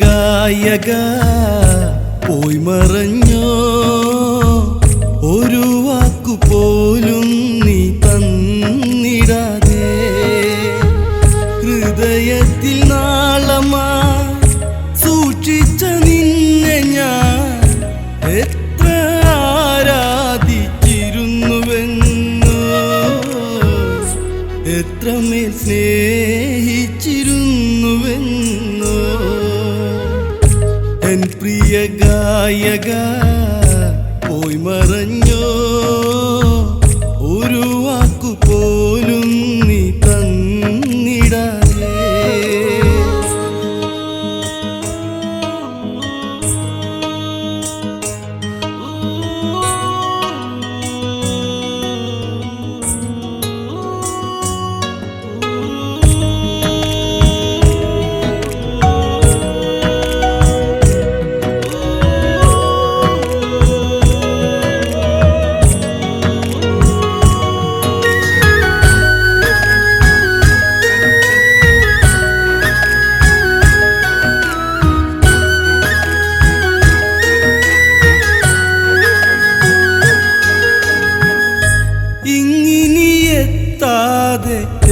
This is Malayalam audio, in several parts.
ഗായക പോയി മറഞ്ഞോ, ഒരു വാക്കുപോലും നീ തന്നിടാതെ. ഹൃദയത്തിൽ നാളമാ സൂക്ഷിച്ച നിന്നെ ഞാൻ എത്ര ആരാധിച്ചിരുന്നുവെന്നോ, എത്രമേൽ സ്നേഹിച്ചിരുന്നുവെന്നോ. എൻ പ്രിയ ഗായക പോയി മറഞ്ഞോ, ഒരു വാക്കുപോലും നീ തന്നിടാതെ.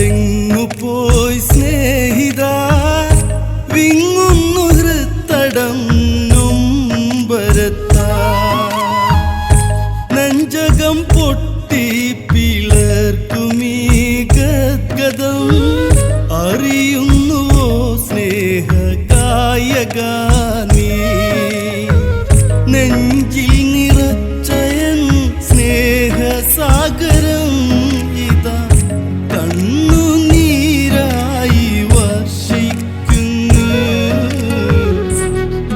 എങ്ങു പോയി സ്നേഹിത, വിങ്ങുന്നു ഹൃത്തടം നൊമ്പരത്താ. നെഞ്ചകം പൊട്ടി പിളർക്കുമീ ഗദ്ഗദം, അറിയുന്നുവോ സ്നേഹ ഗായക നീ. നെഞ്ചിൽ നിറച്ചയൻ സ്നേഹസാഗരം ഇതാ കണ്ണുനീരായി വർഷിക്കുന്നു,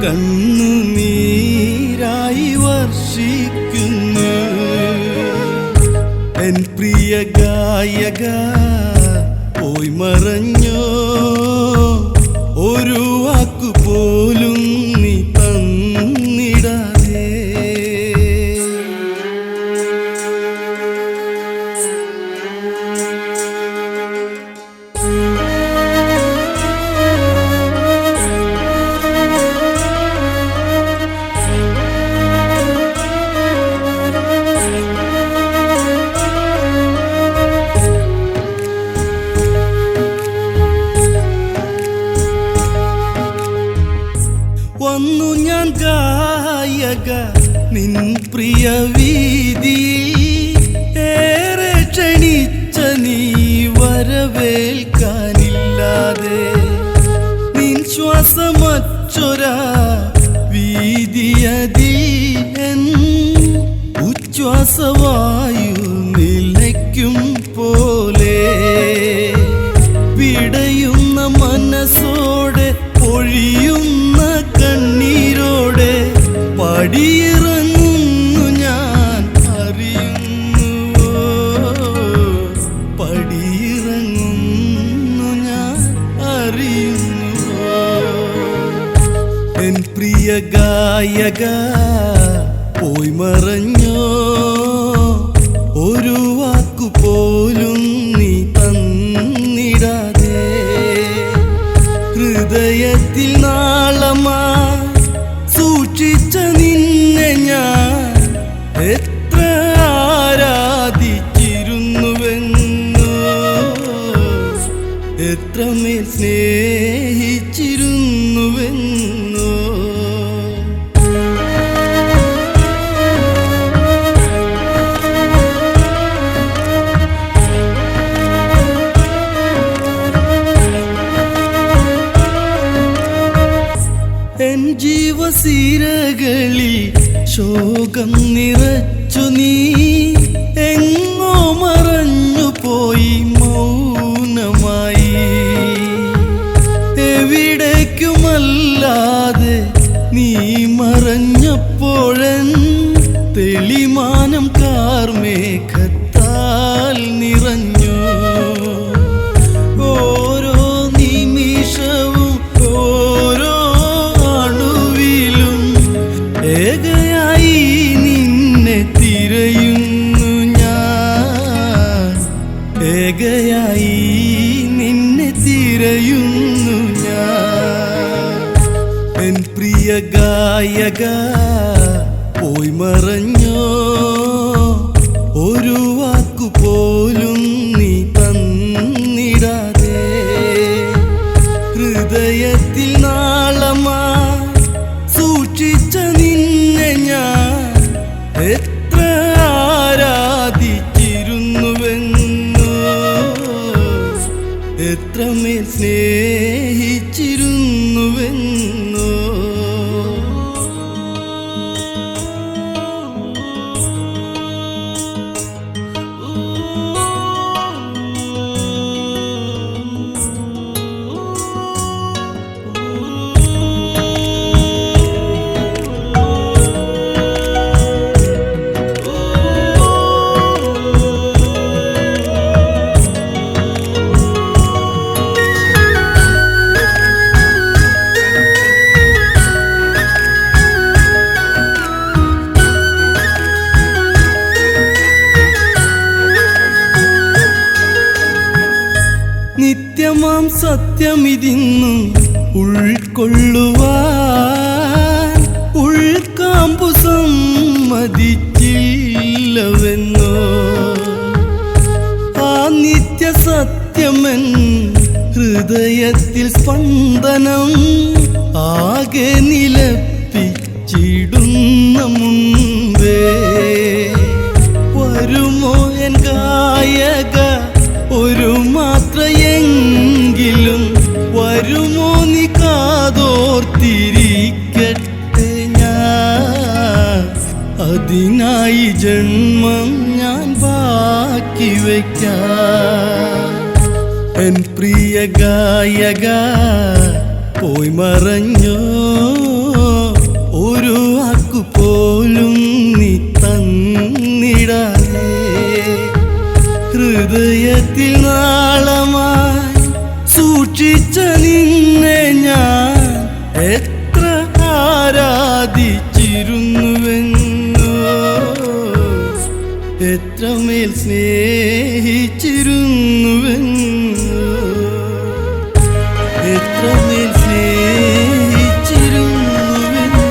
കണ്ണുനീരായി വർഷിക്കുന്നു. എൻ പ്രിയ ഗായക പോയി മറഞ്ഞോ, ഒരു വാക്കുപോലും നീ തന്നിടാതെ. വന്നു ഞാൻ ഗായക നിൻ പ്രിയ വീതിയിൽ, ഏറെ ക്ഷണിച്ച നീ വരവേൽക്കാനില്ലാതെ. നിൻ ശ്വാസമച്ചൊരാ വീതിയതിൽ എൻ ഉച്ഛ്വാസവായു നിലയ്ക്കും പോലെ. പിടയുന്ന മനസ്സോടെ പൊഴിയുന്ന കണ്ണീരോടെ പടിയിറങ്ങുന്നു ഞാൻ അറിയുന്നുവോ, പടിയിറങ്ങുന്നു ഞാൻ അറിയുന്നുവോ. എൻ പ്രിയ ഗായക പോയി മറഞ്ഞോ, ഒരു വാക്കുപോലും നീ തന്നിടാതെ. ഹൃദയത്തിൽ നാളമാ സൂക്ഷിച്ച നിന്നെ ഞാൻ എത്ര ആരാധിച്ചിരുന്നുവെന്നോ, എത്രമേൽ സ്നേഹിച്ചിരുന്നുവെന്നോ. എൻ ജീവസിരകളിൽ ശോകം നിറച്ചു നീ, എങ്ങോ മറഞ്ഞു പോയി മൗനമായി. എവിടേക്കുമല്ലാതെ നീ മറഞ്ഞപ്പോഴൻ തെളിമാനം കാർമേഘത്താൽ നിറഞ്ഞു. ഓരോ നിമിഷവും ഓരോ അണുവിലും ഏകയായി നിന്നെ തിരയുന്നു. ഗായക പോയി മറഞ്ഞോ, ഒരു വാക്കുപോലും നീ തന്നിടാതെ. ഹൃദയത്തിൽ നാളമായി സൂക്ഷിച്ച നിന്നെ ഞാൻ എത്ര ആരാധിച്ചിരുന്നുവെന്നോ, എത്രമേൽ സ്നേഹിച്ചിരുന്നുവെന്നോ. നിത്യമാം സത്യമിതിന്നും ഉൾക്കൊള്ളുവാൻ ഉൾക്കാമ്പു സമ്മതിച്ചില്ലവെന്നോ. ആ നിത്യ സത്യമൻ ഹൃദയത്തിൽ സ്പന്ദനം ആകെ നിലപ്പിച്ചിടുന്ന മുമ്പേ വരുമോ എൻ ഗായക, ഒരു മാത്രയെങ്കിലും വരുമോ നീ കാതോർത്തിരിക്കട്ടെ ഞാൻ. അതിനായി ജന്മം ഞാൻ ബാക്കി വയ്ക്കാം. എൻ പ്രിയ ഗായക പോയി മറഞ്ഞോ, ഒരു വാക്കുപോലും നീ തന്നിടാതെ. ഹൃദയത്തിൽ നാളമായി സൂക്ഷിച്ച നിന്നെ ഞാൻ എത്ര ആരാധിച്ചിരുന്നുവെന്നോ, എത്രമേൽ സ്നേഹിച്ചിരുന്നുവെന്നോ, എത്രമേൽ സ്നേഹിച്ചിരുന്നുവെന്നോ.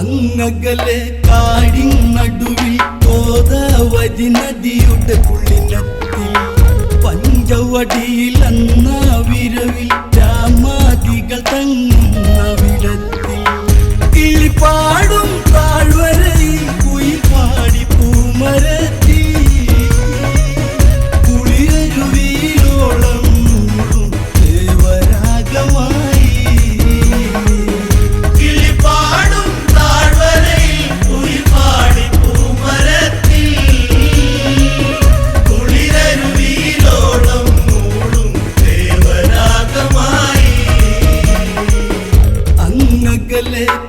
അങ്ങകലെ കാടിൻ നടുവിൽ ഗോദാവരി നദിയുടെ കുളിനത്തിൽ പഞ്ചവടിയിൽ അന്ന വിരവിൽ രാമാദികൾ തങ്ങുന്നവിടത്തിൽ കിളിപ്പാടും താഴ്വരയിൽ കുയിൽപ്പാടി പൂമരത്തിൽ കുളിരരുവിയോളം ദേവരാഗമായി.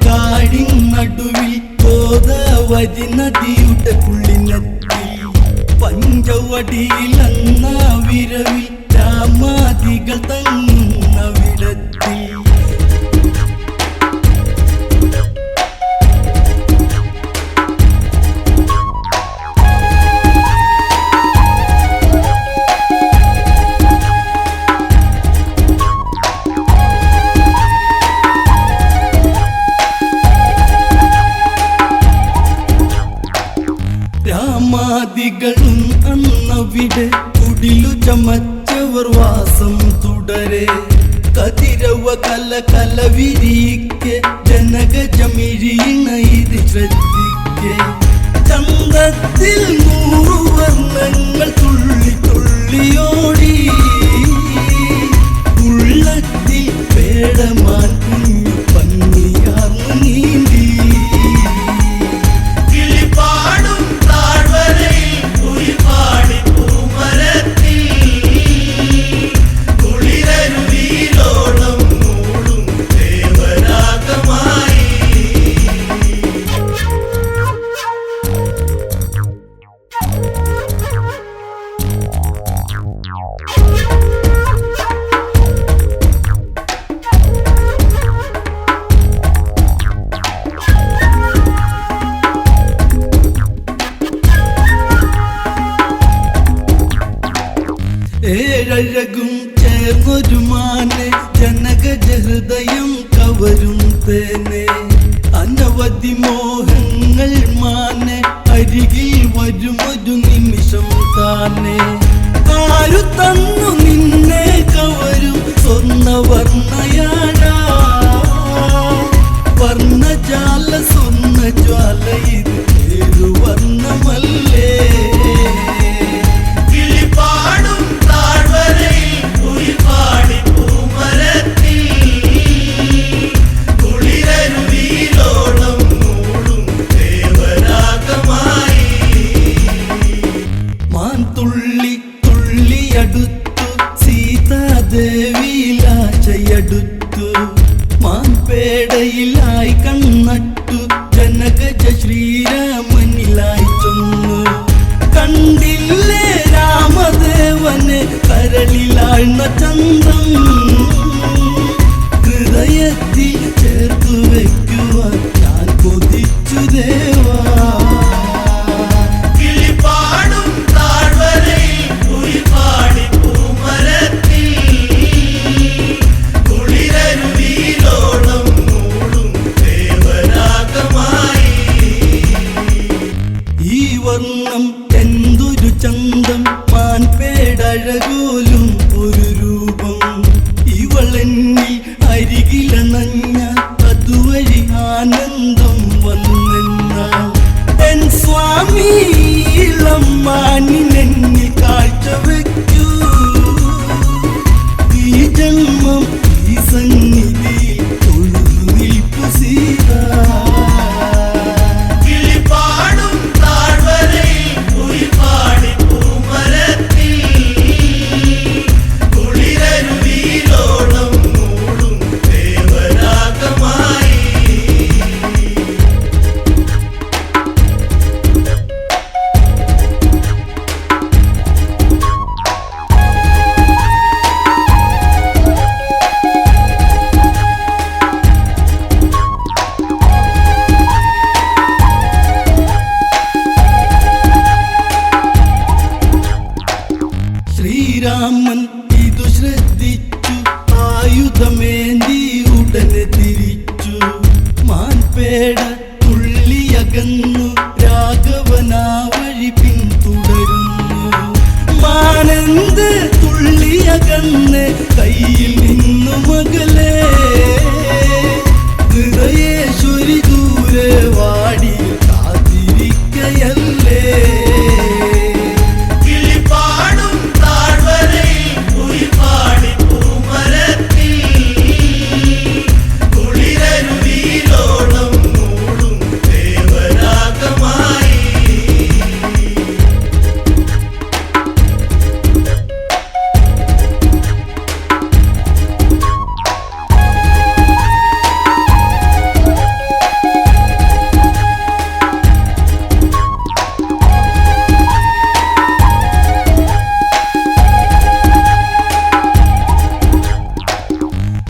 കാടിൻ നടുവിൽ ഗോദാവരി നദിയുടെ കുളിനത്തിൽ പഞ്ചവടിയിൽ അന്ന വിരവിൽ രാമാദികൾ തങ്ങുന്നവിടത്തിൽ രാമാദികളും അന്നവിടെ കുടിലു ചമച്ചവർ വാസം തുടരെ. കതിരവ കല കല വിരിക്കെ ജനകജമിഴീണ ഇത് ശ്രദ്ധിക്കെ ചന്തത്തിൽ 100 വർണ്ണങ്ങൾ തുള്ളി തുള്ളിയോടി ഉള്ളത്തിൽ പേടമാൻ കുഞ്ഞു പന്നിയാർന്നു നീന്തി കിളിപാടും താഴ്വരയിൽ കുയിൽപ്പാടി പൂമരത്തിൽ കുളിരരുവിയിലോളം മൂടും ദേവരാഗമായി ഏഴഴകും ചേർന്നൊരു മാനെ ജനകജ ഹൃദയം കവരും തേനെ അനവധി മോഹങ്ങൾ മാനെ അരികിൽ വരുമൊരു നിമിഷം താനെ ആരു തന്നു നിന്നെ കവരും സ്വർണ്ണവർണ്ണയാടാ വർണ്ണജാല സ്വർണ്ണജ്വാല ഇത് വർണ്ണമല്ലേ കിളിപാടും താഴ്വരയിൽ കുയിൽപ്പാടി പൂമരത്തിൽ കുളിരരുവിയിലോളം മൂടും ദേവരാഗമായി മാൻ തുള്ളി തുള്ളിയടുത്തു സീതാദേവിയിലാശയടുത്തു മാൻ പേടയിലായി കണ്ണട്ടു ജനകജ ശ്രീരാമനിലായി ചൊന്നു കണ്ടില്ലേ രാമദേവനെ കരളിലാഴ്ന്ന ചന്തം ഹൃദയത്തിൽ ചേർത്തു വയ്ക്കുവാൻ ഞാൻ കൊതിച്ചു ദേവാ കിളിപാടും താഴ്വരയിൽ കുയിൽപ്പാടി പൂമരത്തിൽ കുളിരരുവിയിലോളം മൂടും ദേവരാഗമായി ഈ വർണ്ണം എന്തൊരു ചന്തം മാൻപേടഴകോലും ഒരു രൂപം ഇവളെന്നിൽ അരികിലണഞ്ഞ അതുവഴി ആനന്ദം വന്നെന്നാൽ എൻ സ്വാമി ഇളം മാനിനെന്നിൽ കാഴ്ചവെക്കൂ ഈ ജന്മം ഈ സന്നിധിയിൽ തൊഴുതു നിൽപ്പു സീതാ കിളിപാടും താഴ്വരയിൽ കുയിൽപ്പാടി പൂമരത്തിൽ കുളിരരുവിയിലോളം മൂടും ദേവരാഗമായി ശ്രീരാമൻ ഇതു ശ്രദ്ധിച്ചു ആയുധമേന്തി ഉടനെ തിരിച്ചു മാൻപേട തുള്ളിയകന്നു രാഘവനാ വഴി പിന്തുടരുന്നു മാനെന്ത് തുള്ളിയകന്ന് കയ്യിൽ നിന്നു മകളെ ഹൃദയേശ്വരി ദൂരെ വാടി കാത്തിരിക്കയല്ലേ കിളിപാടും താഴ്വരയിൽ കുയിൽപ്പാടി പൂമരത്തിൽ കുളിരരുവിയിലോളം മൂടും ദേവരാഗമായി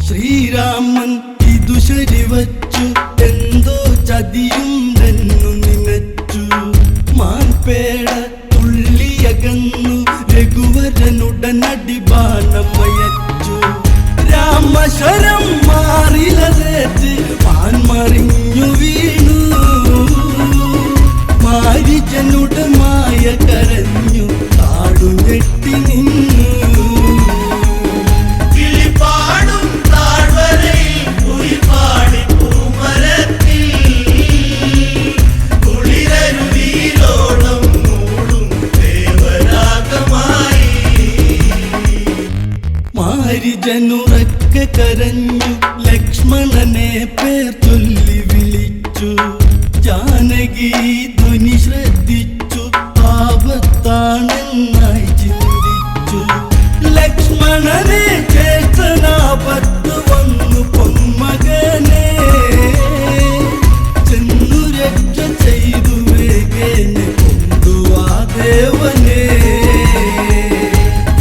ശ്രീരാമൻ ഇതു ശരിവച്ചു എന്തോ ചതിയുണ്ടെന്നു നിനച്ചു മാൻപേട തുള്ളിയകന്നു രഘുവരനുടനടി ബാണമയച്ചു രാമശരം മാറിലതേറ്റ് മാൻ മറിഞ്ഞു വീണു മാരിജനുടെ മായ കരഞ്ഞു കാടു ഞെട്ടി നിന്നു കിളിപാടും താഴ്വര രാമനുറക്കെ കരഞ്ഞു, ലക്ഷ്മണനെ പേർ ചൊല്ലി വിളിച്ചു. ജാനകി ധ്വനി ശ്രദ്ധിച്ചു, ആപത്താണെന്നായി ചിന്തിച്ചു. ലക്ഷ്മണനെ ചേതനാപത്ത് വന്നു, പൊന്മകനെ ചെന്നു രക്ഷ ചെയ്തു വേഗേനെ കൊണ്ടുവാ ദേവനെ.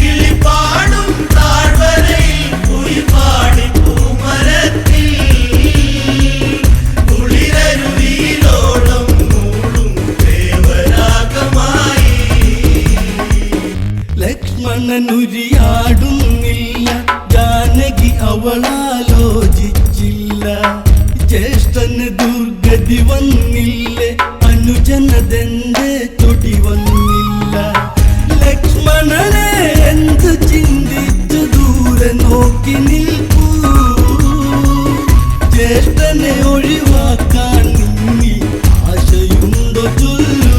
കിളിപാടും താഴ്വരയിൽ കുയിൽപാടി പൂമരത്തിൽ കുളിരരുവിയിലോളം മൂടും ദേവരാഗമായി. ലക്ഷ്മണനുരിയാടുന്നില്ല, ജാനകി അവളാലോചിച്ചില്ല. ജ്യേഷ്ഠന് ദുർഗതി വന്നില്ലേ, അനുജനതെന്റെ ചൊടി വന്നില്ല. ലക്ഷ്മണനെ എന്ത് ചിന്തിച്ചു ദൂരെ നോക്കി നിൽക്കൂ. ജ്യേഷ്ഠനെ ഒഴിവാക്കാൻ നിന്നി ആശയുണ്ടോ ചൊല്ലൂ.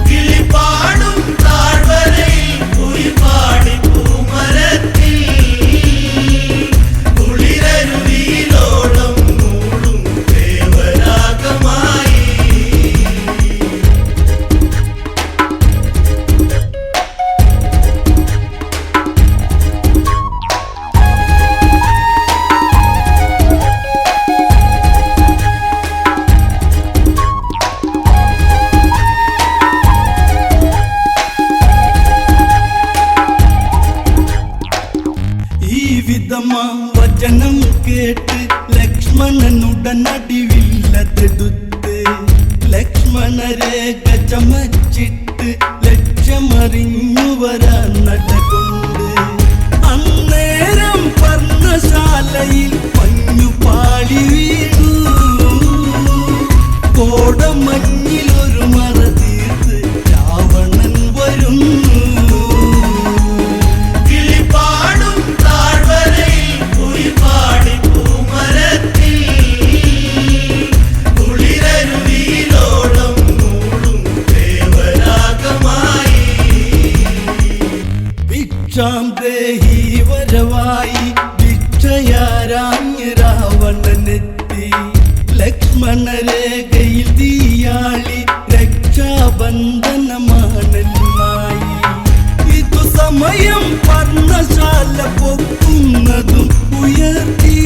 കിളിപാടും താഴ്വരയിൽ കുയിൽപാടി പൂമരത്തിൽ കുളിരരുവിയിലോളം മൂടും ദേവരാഗമായി. ഈ വിധമാം വചനം കേട്ട് ലക്ഷ്മണനുടനടി വില്ലതെടുത്ത് ലക്ഷ്മണരേഖ ചമച്ചിട്ട് ലക്ഷ്യമറിഞ്ഞു വരാൻ നടകൊണ്ട്. അന്നേരം പർണശാലയിൽ മഞ്ഞു പാളി വീണു. കോടമഞ്ഞിലൊരു മറ തീർത്ത് രാവണൻ വരുന്നു. കിളിപാടും താഴ്വരയിൽ കുയിൽപാടി പൂമരത്തിൽ കുളിരരുവിയിലോളം മൂടും ദേവരാഗമായി. ഭിക്ഷാം ദേഹി വരവായി ഭിക്ഷയാരാഞ്ഞ് രാവണനെത്തി. ലക്ഷ്മണരേഖയിൽ തീയാളി രക്ഷാബന്ധനമാണെന്നായി. ഇതു സമയം പർണശാല പൊക്കുന്നതും ഉയർത്തി.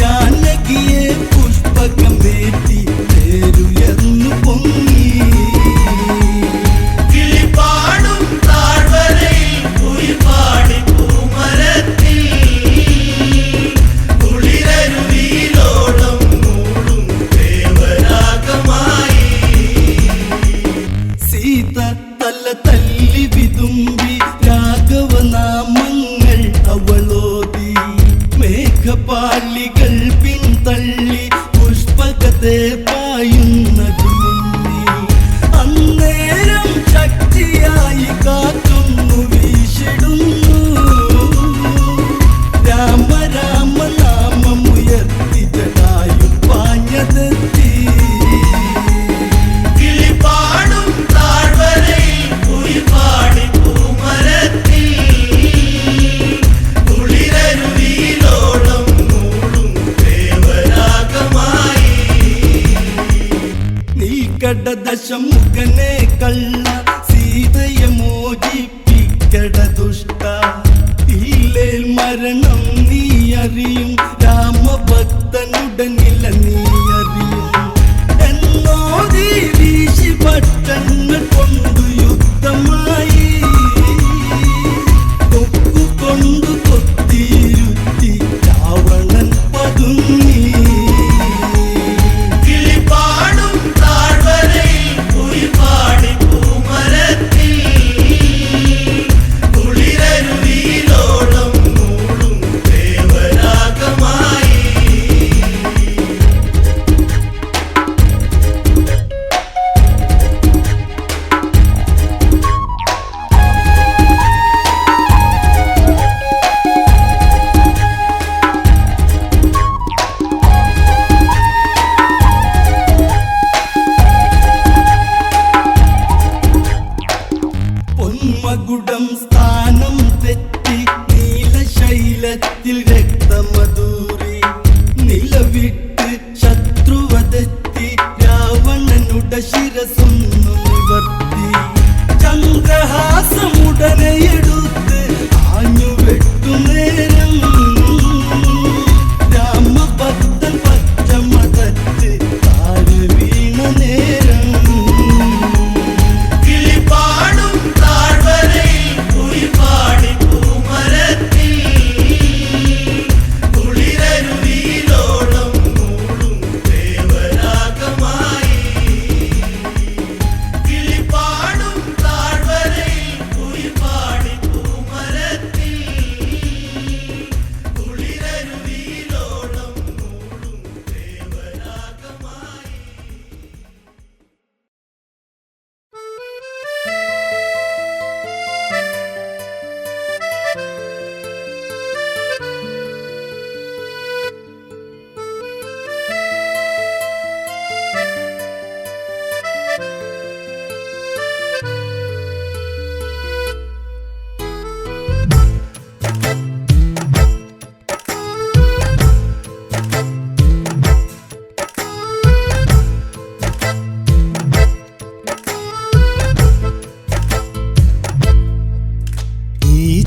ജാനകിയെ പുഷ്പകമേറ്റി പേരുയർന്നു പൊങ്ങി. കിളിപാടും താഴ്വരയിൽ കുയിൽപാടി പൂമരത്തിൽ കുളിരരുവിയിലോളം മൂടും ദേവരാഗമായി. സീത തല തല്ലി വിതുമ്പി രാഘവനാമങ്ങൾ അവളോതി. മേഘപാളികൾ പിന്തള്ളി പുഷ്പകത്തെ പായുന്നതു മുന്നി. അന്നേരം ശക്തിയായി കാറ്റുന്നു വീശിടുന്നു. രാമ രാമ നാമമുയർത്തി ജടായു പാഞ്ഞതെത്തി. കിളിപാടും താഴ്വരയിൽ കുയിൽപാടി പൂമരത്തിൽ കുളിരരുവിയിലോളം മൂടും ദേവരാഗമായി. നീക്കട ദശമുഖനെ കള്ള സീതയെ മോചിപ്പിക്കട ദുഷ്ട. ഈലേൽ മരണം നീ അറിയും, രാമഭക്തനുടനില നീ അറിയും. എന്നോതി വീശി ഭട്ടങ്ങൾ കൊണ്ടു യുദ്ധമായി. കൊക്കുകൊണ്ടു കൊത്തിയിരുത്തി രാവണൻ പതുങ്ങി. കിളിപാടും താഴ്വരയിൽ കുയിൽപാടി പൂമരത്തിൽ കുളിരരുവിയിലോളം മൂടും ദേവരാഗമായി.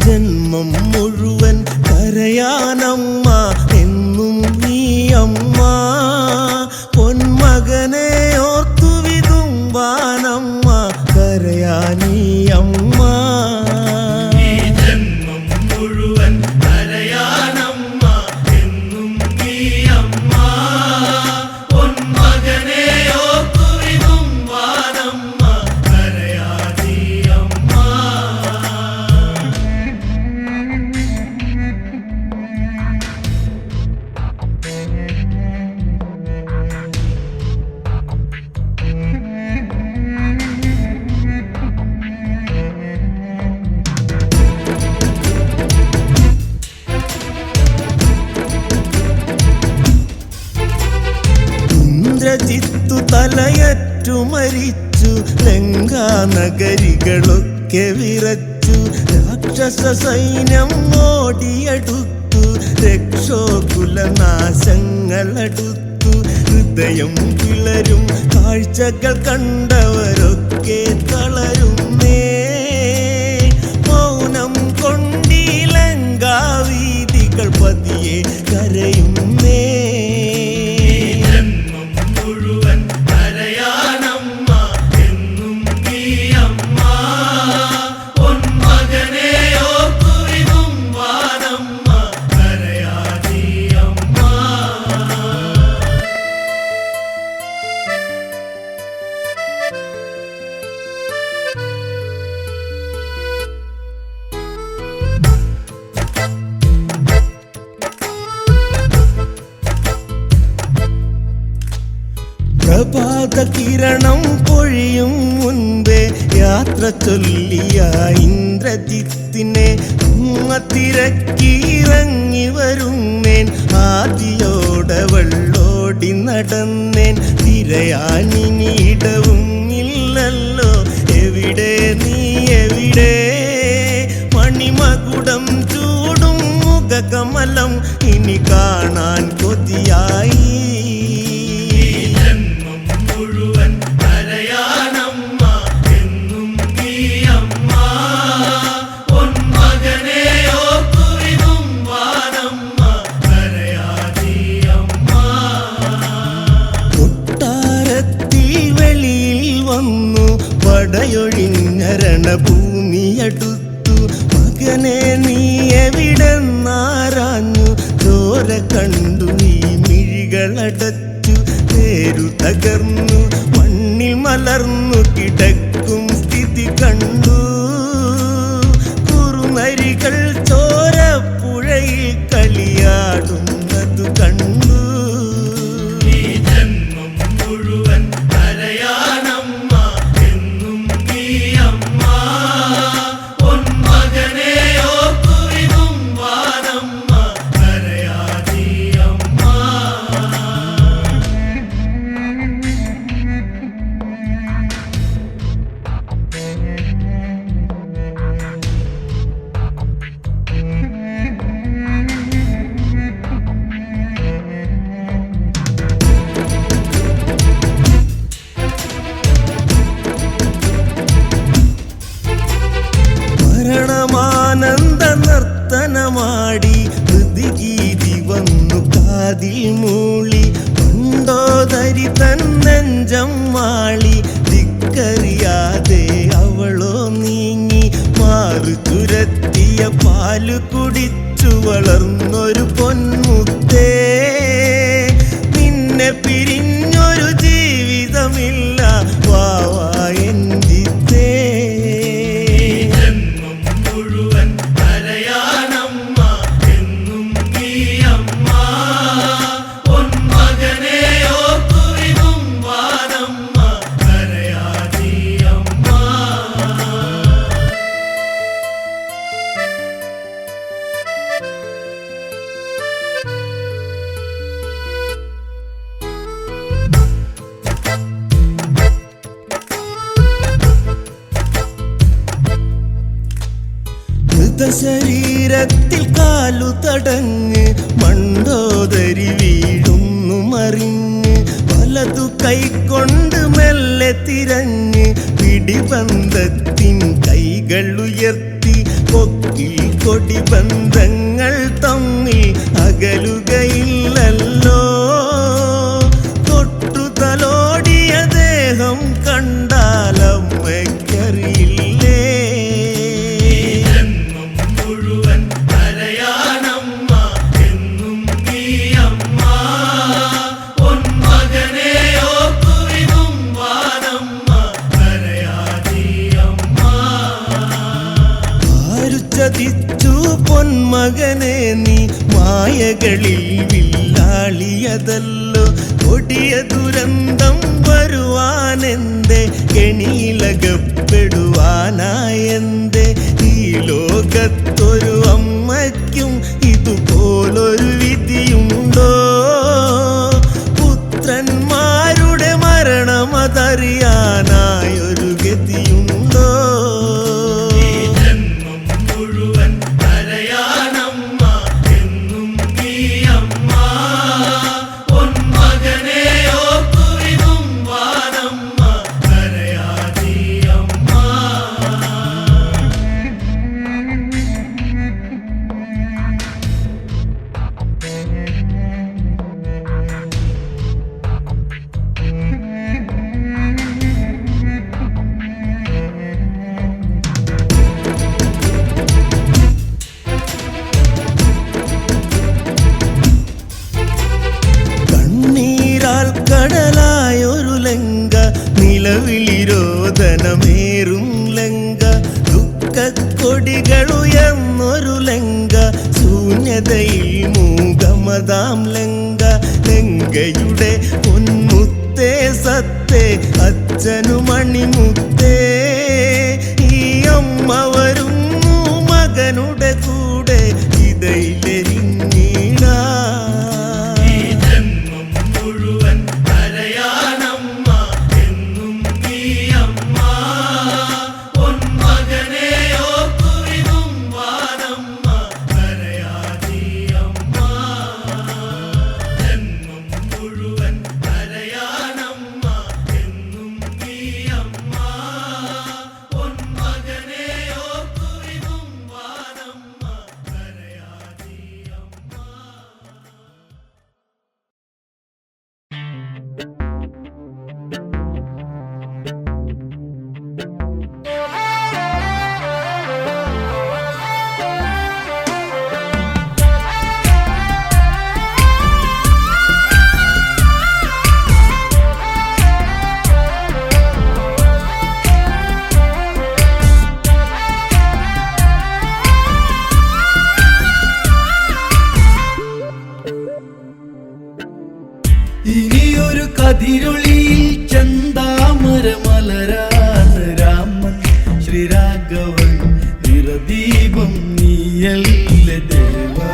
ജന്മം മുഴുവൻ കരയാനമ്മ എന്നും നീ അമ്മ പൊന്മകനെ ഓർത്തു വിതുമ്പാനമ്മ കരയാനീ അമ്മ ഈ ജന്മം മുഴുവൻ കരയാനമ്മ എന്നും നീ അമ്മ പൊന്മകനെ ഓർത്തു വിതുമ്പാനമ്മ കരയാനീ അമ്മ. ഇന്ദ്രജിത്തു തലയറ്റു മരിച്ചു ലങ്കാനഗരികളൊക്കെ വിറച്ചു രാക്ഷസ സൈന്യം ഓടിയടുത്തു രക്ഷോകുലനാശങ്ങളടുത്തു ഹൃദയം പിളരും കാഴ്ചകൾ കണ്ടവരൊക്കെ തളരുന്നേ മൗനം കൊണ്ടീ ലങ്കാവീതികൾ പതിയെ കരയുന്നേ മുഴുവൻ കരയാനമ്മ എന്നും നീ അമ്മ പൊന്മകനെ ഓർത്തു വിതുമ്പാനമ്മ കരയാനീ അമ്മ. പ്രഭാത കിരണം പൊഴിയും മുൻപേ യാത്ര ചൊല്ലിയ ഇന്ദ്രജിത്തിനെ തിരക്കിറങ്ങി വരുന്നേൻ ആദിയോടവളോടി നടന്നേൻ തിരയാനിടവും ഇല്ലല്ലോ എവിടെ നീ എവിടെ മണിമകുടം ചൂടും മുഖകമലം ഇനി കാണാൻ കൊതിയായി മുഴുവൻ കരയാനമ്മ എന്നും നീ അമ്മ പൊന്മകനെ ഓർത്തു വിതുമ്പാനമ്മ കരയാനീ അമ്മ. കൊട്ടാരത്തിൽ വെളിയിൽ വന്നു പടയൊഴിഞ്ഞ രണഭൂമിയടുത്തു മകനെ നീ എവിടെന്നാരാഞ്ഞു ചോര കണ്ടു നീ മിഴികളടച്ചു പേരു തകർന്നു മണ്ണിൽ മലർന്നു കിടക്കും സ്ഥിതി കണ്ടു കുറുനരികൾ ചോരപ്പുഴയിൽ കളിയാടുന്നതു കണ്ടു ഈ ജന്മം മുഴുവൻ കരയാനമ്മ എന്നും നീ അമ്മ പൊന്മകനെ ഓർത്തു വിതുമ്പാനമ്മ കരയാനീ അമ്മ. മരണമാനന്ദ നർത്തനമാടി ഹൃദിഗീതി വന്നു കാതിൽ മൂളി കൊണ്ടോദരി തന്നെഞ്ചം മാളി ദിക്കറിയാതെ അവളോ നീങ്ങി മാറു ചുരത്തിയ പാലു കുടിച്ചു വളർന്നൊരു പൊന്മുത്തേ നിന്നെ പിരിഞ്ഞൊരു ജീവിതമില്ല വാവാ എന്തിത്തേ ജന്മം മുഴുവൻ കരയാനമ്മ എന്നും നീ അമ്മ പൊന്മകനെ ഓർത്തു വിതുമ്പാനമ്മ കരയാനീ അമ്മ. ശരീരത്തിൽ കാലു തടഞ്ഞ് മണ്ടോദരി വീഴുന്നു മറിഞ്ഞ് വലതു കൈകൊണ്ട് മെല്ലെ തിരഞ്ഞ് പിടിബന്ധത്തിൻ കൈകൾ ഉയർത്തി കൊക്കിൽ കൊടിബന്ധങ്ങൾ തമ്മിൽ അകലുകയില്ലല്ലോ. തൊട്ടു തലോടിയ ദേഹം കണ്ടാലമ്മയ്ക്കറിയില്ലേ? ജന്മം മുഴുവൻ കരയാനമ്മ എന്നും നീ അമ്മ. പൊന്മകനെ ഓർത്തുവിതും വാനമ്മ കരയാനീ അമ്മ. ആരു ചതിച്ചു പൊന്മകനെ നീ മായകളിൽ വില്ലാളിയതല്ലോ. കൊടിയ ദുരന്തം വരുവാനെന്തേ കെണിയിലകപ്പെടുവാനായെന്തേ? ഈ ലോകത്തൊരു അമ്മയ്ക്കും ഇതുപോലൊരു വിധിയുണ്ടോ? പുത്രന്മാരുടെ മരണമതറിയാനായൊരു ഗതിയുണ്ടോ? ഈ ജന്മം മുഴുവൻ കരയാനമ്മ എന്നും നീ അമ്മ. പൊന്മകനെ ഓർത്തുവിതും വാനമ്മ കരയാനീ അമ്മ. കണ്ണീരാൽ കടലായൊരു ലങ്ക, നിലവിളിരോധനമേറും ലങ്ക, ദുഃഖക്കൊടികളുയർന്നൊരു ലങ്ക, ശൂന്യതയിൽ മൂകമതാം ലങ്ക. ലങ്കയുടെ പൊന്മുത്തേ സത്തേ അച്ഛനു മണിമുത്തേ, ഈ അമ്മ വരുന്നു മകനുടെ കൂടെ ഇതയിലെരിഞ്ഞീടാ. ഈ ജന്മം മുഴുവൻ കരയാനമ്മ എന്നും നീ അമ്മ. പൊന്മകനെ ഓർത്തുവിതും വാനമ്മ കരയാനീ അമ്മ. ജന്മം മുഴുവൻ കരയാനമ്മ എന്നും നീ അമ്മ. പൊന്മകനെ ഓർത്തുവിതും വാനമ്മ കരയാനീ അമ്മ. ഇനിയൊരു കതിരൊളിയിൽ ചന്താമര മലരാണ് രാമൻ ശ്രീരാഘവൻ നിറദീപം നീയല്ലേ ദേവാ.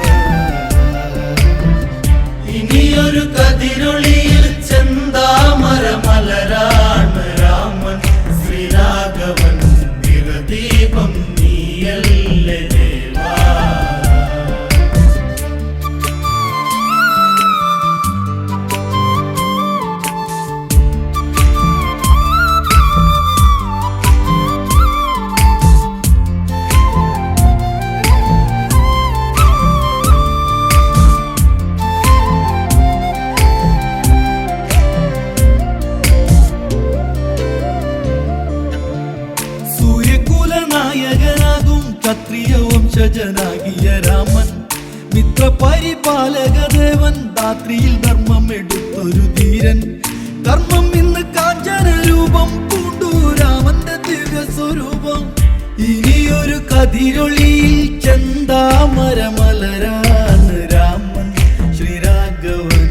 ഇനിയൊരു കതിരൊളിയിൽ ചെന്താമര മലരാണ് രാമൻ ശ്രീരാഘവൻ നിറദീപം നീയല്ലേ ദേവാ. സൂര്യകുലനായകനാകും ക്ഷത്രിയ വംശജനാകിയ രാമൻ, മിത്രപരിപാലകദേവൻ, ധാത്രിയിൽ ധർമ്മം എടുത്തൊരു ധീരൻ. കർമ്മം ഇന്ന് കാഞ്ചന രൂപം പൂണ്ടു രാമന്റെ ദിവ്യ സ്വരൂപം. ഇനിയൊരു കതിരൊളിയിൽ ചന്താമര മലരാണ് രാമൻ ശ്രീരാഘവൻ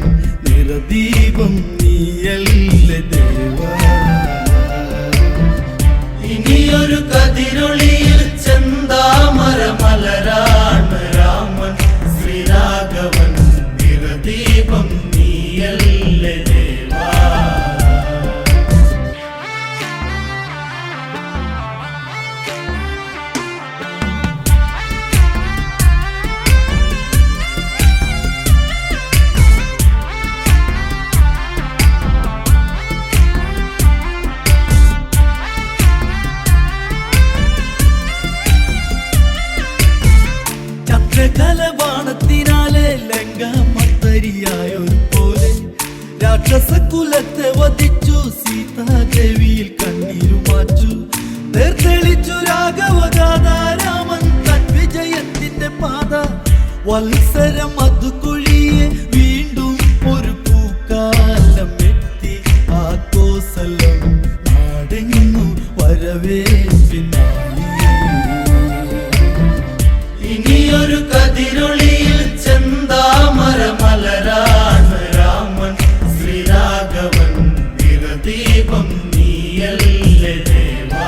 നിറദീപം നീയല്ലേ ദേവാ. ഇനിയൊരു കതിരൊളിയിൽ ചെന്താമര മലരാണ് രാമൻ ശ്രീരാഘവൻ നിറദീപം നീയല്ലേ ദേവാ. ചന്ദ്രകലബാണത്തിനാലെ ലങ്ക മത്തരിയായൊരു പോലെ രാക്ഷസകുലത്തെ വധിച്ചു സീതാദേവിയിൽ കണ്ണീരുമാച്ചു തെളിച്ചു രാഘവഗാഥ രാമൻ തൻ വിജയത്തിന്റെ പാത വത്സരം അത് കൊഴിയെ വീണ്ടും ഒരു പൂക്കാലം എത്തി ആ കോസലം നാടെങ്ങും വരവേൽപ്പിനായി ഇനിയൊരു കതിരൊളിയിൽ ചെന്താമര മലരാണ് രാമൻ ശ്രീരാഘവൻ നിറദീപം നീയല്ലേ ദേവാ.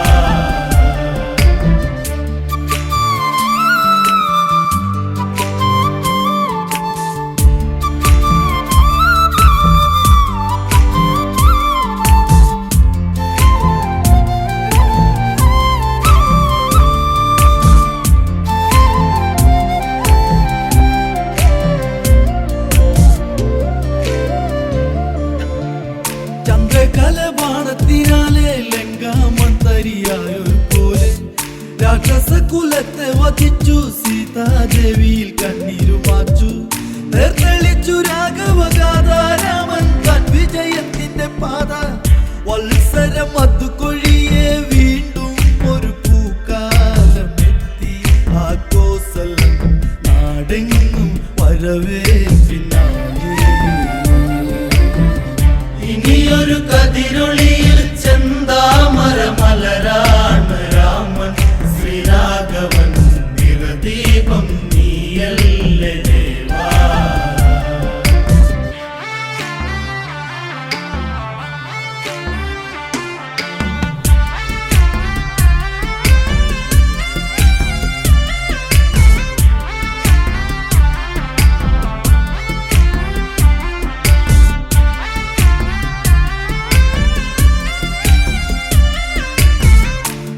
ചന്ദ്രകലബാണത്തിനാലെ ലങ്കാമന്തരിയായൊരു പോലെ രാക്ഷസകുലത്തെ വധിച്ചു സീതാദേവിയിൽ കണ്ണീരുമാച്ചു തെളിച്ചു രാഘവഗാഥ രാമൻ തൻ വിജയത്തിന്റെ പാത വത്സരം അത് കൊഴിയെ വീണ്ടും ഒരു പൂക്കാലം എത്തി ആ കോസലം നാടെങ്ങും വരവേൽപ്പിനായി ഇനിയൊരു കതിരൊളിയിൽ ചെന്താമര മലരാണ് രാമൻ ശ്രീരാഘവൻ നിറദീപം നീയല്ലേ ദേവാ.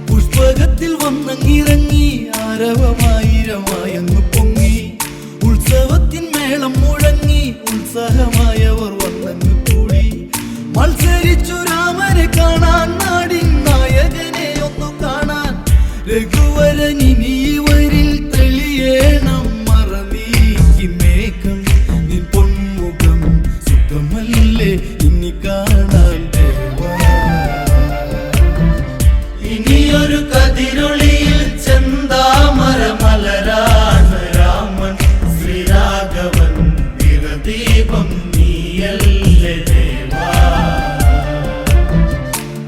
പുഷ്പകത്തിൽ വന്നങ്ങിറങ്ങി ആരവമായിരമായങ്ങ് പൊങ്ങി ഉത്സവത്തിൻ മേളം മുഴങ്ങി ഉത്സാഹമായവർ വന്നങ്ങ് കൂടി മത്സരിച്ചു രാമനെ കാണാൻ നാടിൻ നായകനെ ഒന്നു കാണാൻ രഘുവരൻ ഇനി ഇവരിൽ തെളിയേണം മറനീക്കി മേഘം നിൻ പൊന്മുഖം സുഖമല്ലേ ഇനി കാണാൻ ദേവാ. ഇനിയൊരു കതിരൊളിയിൽ ചെന്താമര മലരാണ് രാമൻ ശ്രീരാഘവൻ നിറദീപം നീയല്ലേ ദേവാ.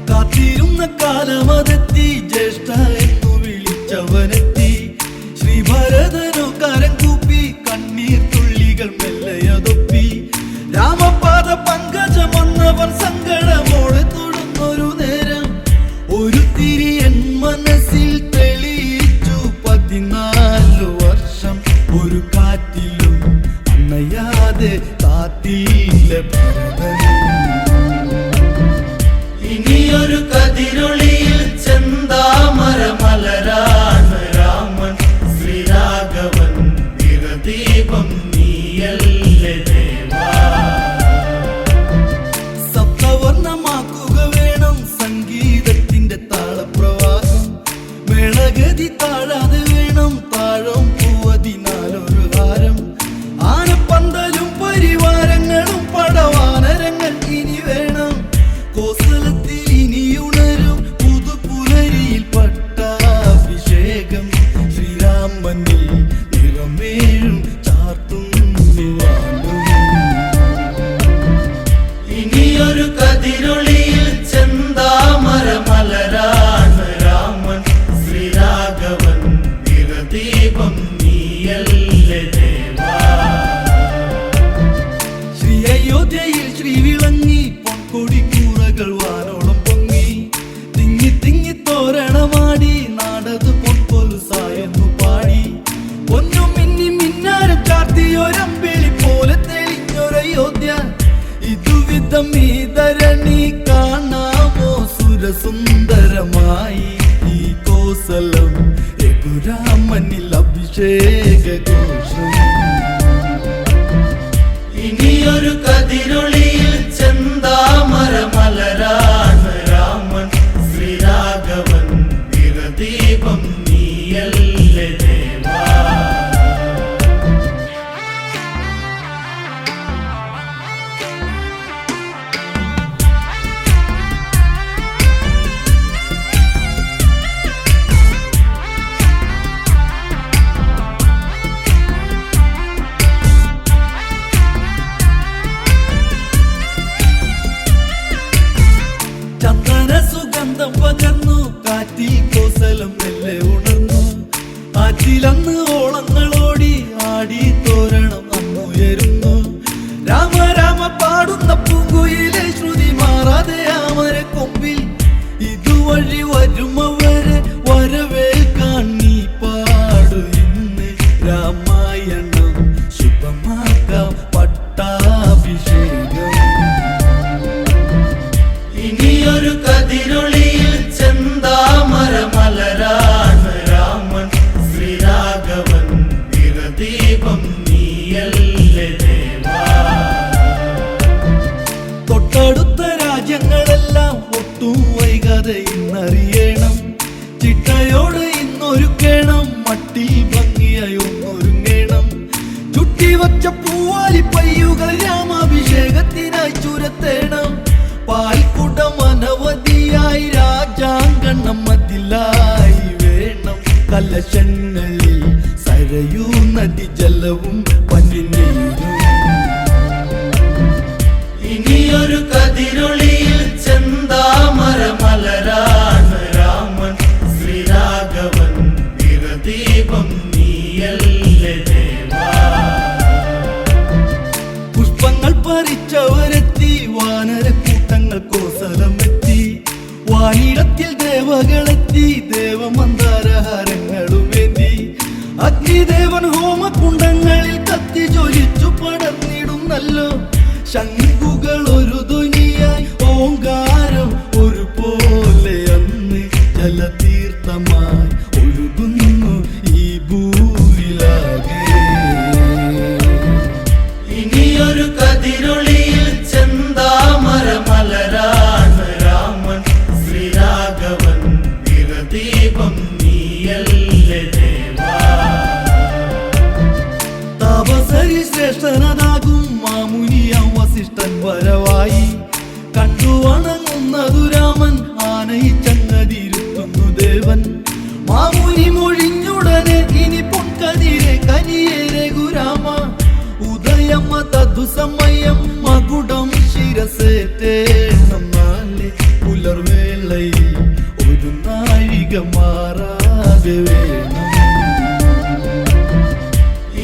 കാത്തിരുന്ന കാലമതെത്തി ജ്യേഷ്ഠ എന്നു വിളിച്ചവനെത്തി ശ്രീഭരതനോ കരം കൂപ്പി കണ്ണീർ തുള്ളികൾ മെല്ലയതൊപ്പി രാമപാദ പങ്കജമൊന്നവൻ സങ്കടമോടെ തൊടുന്നൊരു നേരം ഒരു തിരി എൻ മനസ്സിൽ തെളിയിച്ചു 14 വർഷം ഒരു കാറ്റിലും അന്നയാതെ കാത്തില്ല ഭരതൻ. ഇനിയൊരു കതിരൊളിയിൽ ചെന്താമര മലരാണ് രാമൻ ശ്രീരാഘവൻ നിറദീപം നീയല്ലേ ദേവാ. സപ്തവർണ്ണമാക്കുക വേണം സംഗീതത്തിന്റെ താളപ്രവാഹം മേളഗതി താഴാതെ വേണം താഴം പൂവതിനാലൊരു ഹാരം ആനപ്പന്തലും പരിവാരങ്ങളും പടവാനരങ്ങൾ ഇനി വേണം കോസലത്തിൽ ഇനിയുണരും പുതുപുലരിയിൽ പട്ടാഭിഷേകം ശ്രീരാമനിൽ നിറമേഴും ചാർത്തുന്നുവാനും. ഇനിയൊരു കതിരൊളിയിൽ ചെന്താമര മലരാണ് രാമൻ ശ്രീരാഘവൻ നിറദീപം നീയല്ലേ ദേവാ. ശ്രീ അയോധ്യയിൽ ശ്രീ വിളങ്ങി പൊൻകൊടിക്കൂറകൾ വാനോളം പൊങ്ങി തിങ്ങി തിങ്ങി തോരണമാടി നാടത് പൊൻപൊലുസായെന്നു പാടി പൊന്നും മിന്നി മിന്നാരം ചാർത്തിയൊരമ്പിളി പോലെ തെളിഞ്ഞൊരയോധ്യ ഇതുവിധം ഈ ധരണി കാണാമോ സുരസുന്ദരമായി ഈ കോസലം രഘുരാമനിൽ അഭിഷേക ഘോഷം. ഇനിയൊരു കതിരൊളിയിൽ ചെന്താമര മലരാണ് രാമൻ ശ്രീരാഘവൻ നിറദീപം നീയല്ലേ ദേവാ. പാരായണം ശുഭമാക്കാം പട്ടാഭിഷേകം. ഇനിയൊരു കതിരൊളിയിൽ ചെന്താമര മലരാണ് രാമൻ ശ്രീരാഘവൻ നിറദീപം നീയല്ലേ ദേവാ. തൊട്ടടുത്ത രാജ്യങ്ങളെല്ലാം ഒട്ടും വൈകാതെ ഇന്നറിയണം. ചിട്ടയോട് ഇന്നൊരുക്കേണം, മട്ടിൽ ഭംഗിയായി ഒന്നൊരുങ്ങണം. ചുട്ടിവച്ച പൂവാലി പയ്യുകൾ രാമാഭിഷേകത്തിനായി ചുരത്തേണം. പാൽക്കുടം അനവധിയായി രാജാങ്കണം മതിലായി വേണം. കലശങ്ങളിൽ സരയൂ നദി ജലവും പനിനീരും. ഇനിയൊരു കതിരൊളിയിൽ ചെന്താമര മലരാണ് രാമൻ ശ്രീരാഘവൻ നിറദീപം നീയല്ലേ ദേവാ. പുഷ്പങ്ങൾ പറിച്ചവരെത്തി, വാനരക്കൂട്ടങ്ങൾ കോസലമെത്തി. വാനിടത്തിൽ ദേവകളെത്തി, ദേവമന്ദാരഹാരങ്ങളുമേന്തി. അഗ്നിദേവൻ ഹോമകുണ്ടങ്ങളിൽ കത്തി ജ്വലിച്ചു പടർന്നിടുന്നല്ലോ. ശംഖുകൾ ഒരു ധ്വനിയായി, ഓങ്കാരം ഒരുപോലെ അന്ന് ജലതീർത്ഥമായി ഒഴുകുന്നു ഈ ഭൂവിലാകെ. ഇനിയൊരു കതിരൊളിയിൽ ചെന്താമര മലരാണ് രാമൻ ശ്രീരാഘവൻ നിറദീപം നീയല്ലേ ദേവാ. താപസരി ശ്രേഷ്ഠനതാകും മാമുനിയാം വസിഷ്ഠൻ വരവായി. കണ്ടു വണങ്ങുന്നതു രാമൻ, ആനയിച്ചങ്ങതിരുത്തുന്നു ദേവൻ. മാമുനി മൊഴിഞ്ഞുടനെ ഇനി പൊൻകതിരെ കനിയേരെ ഗുരാമ. ഉദയമ തദുസമയം മകുടം ശിരസേറ്റേണം. നാളെ പുലർവേളയിൽ ഒരു നാഴിക മാറാതെ വേണം.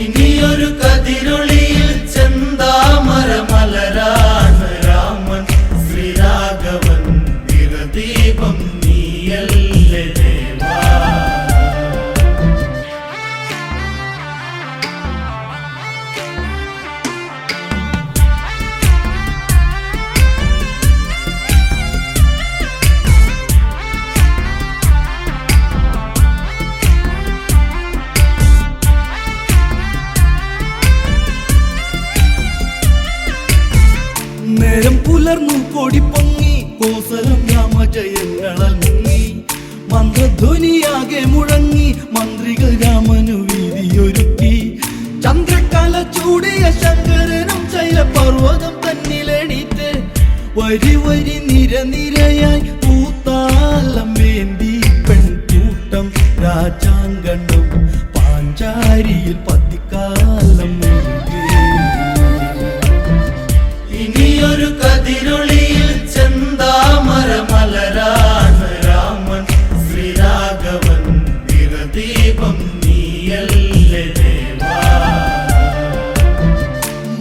ഇനിയൊരു കതിരൊളിയിൽ ചെന്താമര മലരാണ് രാമൻ ശ്രീരാഘവൻ നിറദീപം നീയല്ലേ ദേവാ. നേരം പുലർന്നു കൊടി പൊങ്ങി, കോസലം രാമജയങ്ങളാൽ മുങ്ങി. മന്ത്രധ്വനിയാകെ മുഴങ്ങി, മന്ത്രികൾ രാമനു വീതിയൊരുക്കി. ചന്ദ്രകല ചൂടിയ ശങ്കരനും ശൈലപർവ്വതം തന്നിലെണീറ്റ്. വരി വരി നിര നിരയായി പൂത്താലം വേണ്ടി പെൺകൂട്ടം രാജാങ്കണം പാഞ്ചാരിയിൽ പതിക്കാലം മുഴുകി. ഇനിയൊരു കതിരൊളിയിൽ ചെന്താമര മലരാണ് രാമൻ ശ്രീരാഘവൻ നിറദീപം നീയല്ലേ ദേവാ.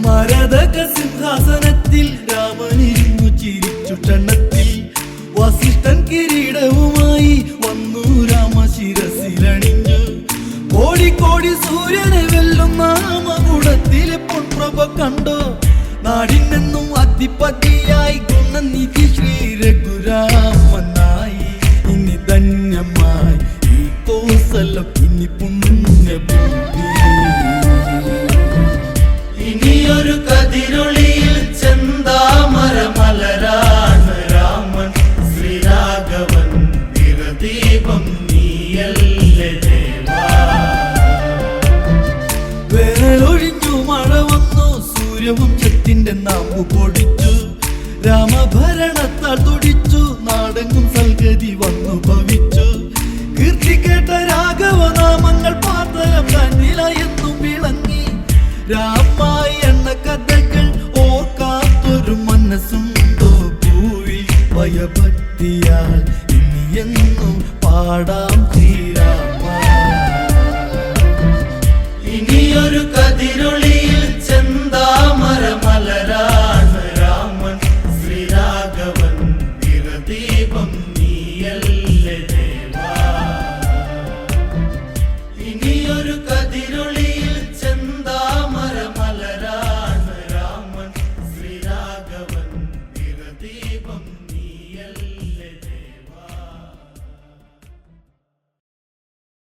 മരതക സിംഹാസനത്തിൽ രാമനിരുന്നു ചിരിച്ചു ക്ഷണത്തിൽ. വസിഷ്ഠൻ കിരീടവുമായി വന്നു രാമശിരസിലണിഞ്ഞു. കോടി കോടി സൂര്യനെ വെല്ലുന്ന നാമകുടത്തിലെ പൊൻപ്രഭ കണ്ടോ. നാടിനെന്നും അധിപതിയായി ഗുണനിധി ശ്രീ രഘുരാമനായി. ഇനി ധന്യമായി ഈ കോസലം, ഇനി പുണ്യഭൂമി. ഇനിയൊരു കതിരൊളിയിൽ ചെന്താമര മലരാണ് രാമൻ ശ്രീരാഘവൻ നിറദീപം നീയല്ലേ ദേവാ. വേനലൊഴിഞ്ഞു മഴ വന്നു, സൂര്യവംശത്തിന്റെ നാമ്പു പൊടിച്ചു. രാമഭരണത്താൽ തുടിച്ചു, നാടെങ്ങും സൽഗതി വന്നു ഭവിച്ചു. കീർത്തി കേട്ട രാഘവനാമങ്ങൾ പാർത്തരം തന്നിലായെന്നും വിളങ്ങി. രാമായണ കഥകൾ ഓർക്കാത്തൊരു മനസ്സുണ്ടോ ഭൂവിൽ. ഭയഭക്തിയാൽ ഇനിയെന്നും പാടാം ശ്രീരാമ. ഇനിയൊരു കതിരൊളിയിൽ ചെന്താമര മലരാ